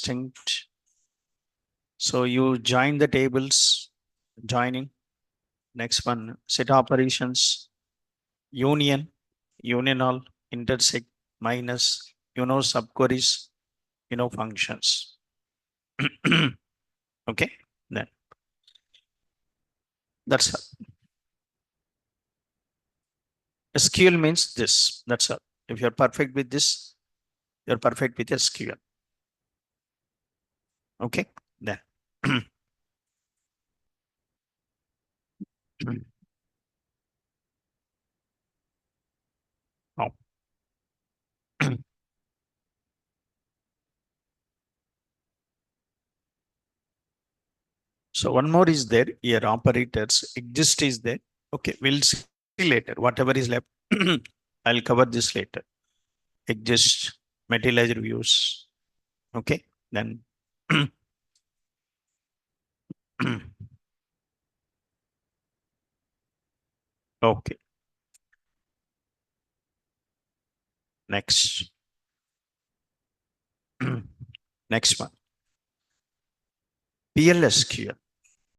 distinct. So you join the tables, joining. Next one, set operations, union, union all, intersect, minus, subqueries, functions. Okay, then that's all. SQL means this. That's all. If you're perfect with this, you're perfect with SQL. Okay, then. Oh. So one more is there. Here operators exist is there. Okay, we'll see later. Whatever is left, I'll cover this later. Exist, materialize views. Okay, then. Okay, next. Next one. PLSQL.